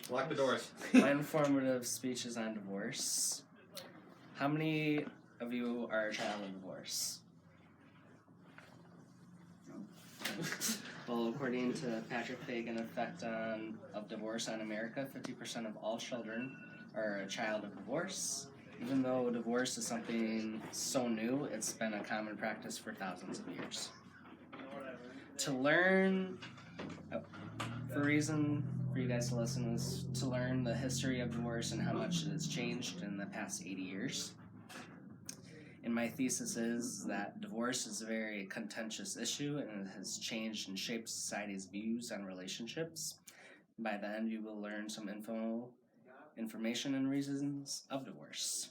Lock the doors. My informative speech is on divorce. How many of you are a child of divorce? Well, according to Patrick Fagan effect of divorce on America, 50% of all children are a child of divorce. Even though divorce is something so new, it's been a common practice for thousands of years. To learn, for a reason for you guys to listen is to learn the history of divorce and how much it has changed in the past 80 years. And my thesis is that divorce is a very contentious issue and it has changed and shaped society's views on relationships. By the end, you will learn some information and reasons of divorce.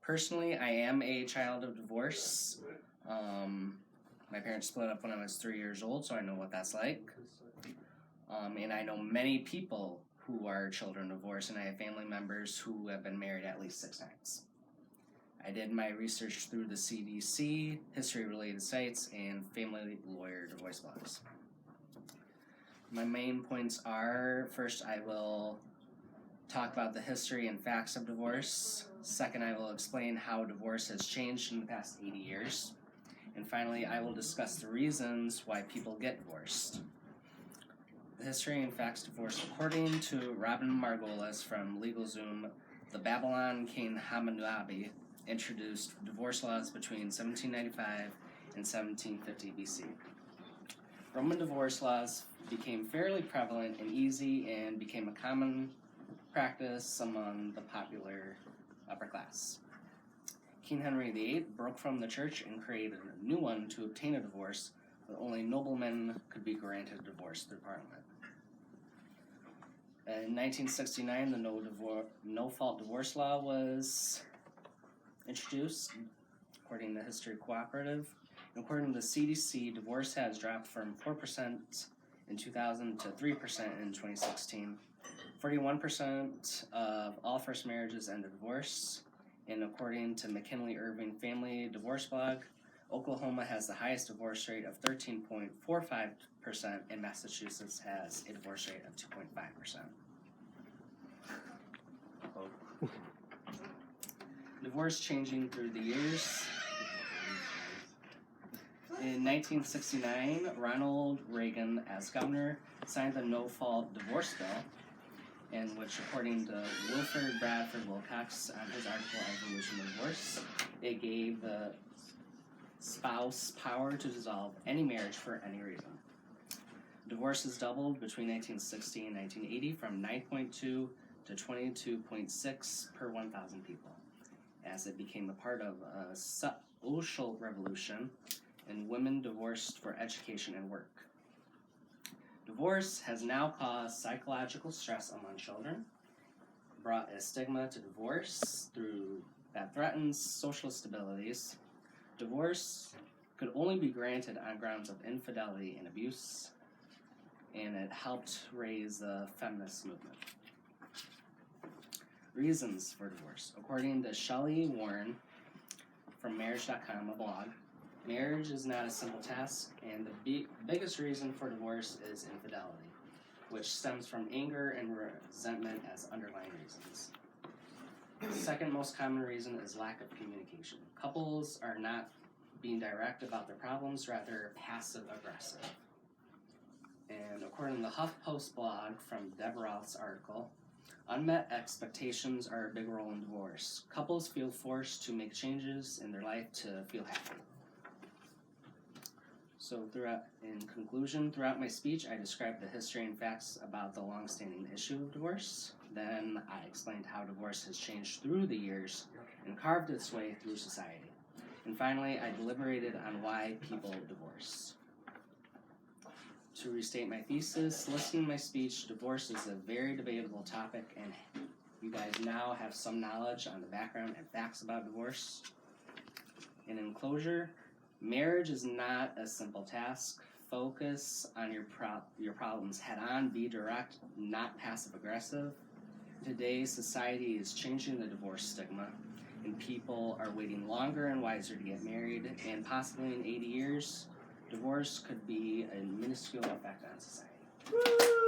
Personally, I am a child of divorce. My parents split up when I was 3 years old, so I know what that's like. And I know many people who are children of divorce, and I have family members who have been married at least 6 times. I did my research through the CDC, history-related sites, and family lawyer divorce blogs. My main points are, first, I will talk about the history and facts of divorce. Second, I will explain how divorce has changed in the past 80 years. And finally, I will discuss the reasons why people get divorced. The history and facts of divorce. According to Robin Margolis from LegalZoom, the Babylon king Hammurabi introduced divorce laws between 1795 and 1750 BC. Roman divorce laws became fairly prevalent and easy and became a common practice among the popular upper class. King Henry VIII broke from the church and created a new one to obtain a divorce, but only noblemen could be granted a divorce through Parliament. In 1969, the no-fault divorce law was introduced, according to History Cooperative. According to the CDC, divorce has dropped from 4% in 2000 to 3% in 2016. 41% of all first marriages end in divorce. And according to McKinley Irving Family Divorce Blog, Oklahoma has the highest divorce rate of 13.45%, and Massachusetts has a divorce rate of 2.5%. Divorce changing through the years. In 1969, Ronald Reagan, as governor, signed the no-fault divorce bill, in which, according to Wilford Bradford Wilcox on his article Evolution of Divorce, it gave the spouse power to dissolve any marriage for any reason. Divorces doubled between 1960 and 1980 from 9.2 to 22.6 per 1,000 people, as it became a part of a social revolution and women divorced for education and work. Divorce has now caused psychological stress among children, brought a stigma to divorce that threatens social stabilities. Divorce could only be granted on grounds of infidelity and abuse, and it helped raise the feminist movement. Reasons for divorce. According to Shelley Warren from Marriage.com, a blog, marriage is not a simple task, and the biggest reason for divorce is infidelity, which stems from anger and resentment as underlying reasons. The second most common reason is lack of communication. Couples are not being direct about their problems, rather passive-aggressive. And according to the HuffPost blog from Deb Roth's article, unmet expectations are a big role in divorce. Couples feel forced to make changes in their life to feel happy. So in conclusion, throughout my speech, I described the history and facts about the long-standing issue of divorce. Then I explained how divorce has changed through the years and carved its way through society. And finally, I deliberated on why people divorce. To restate my thesis, listening to my speech, divorce is a very debatable topic, and you guys now have some knowledge on the background and facts about divorce. And in closure, marriage is not a simple task. Focus on your problems head on. Be direct, not passive-aggressive. Today's society is changing the divorce stigma, and people are waiting longer and wiser to get married, and possibly in 80 years, divorce could be a minuscule effect on society.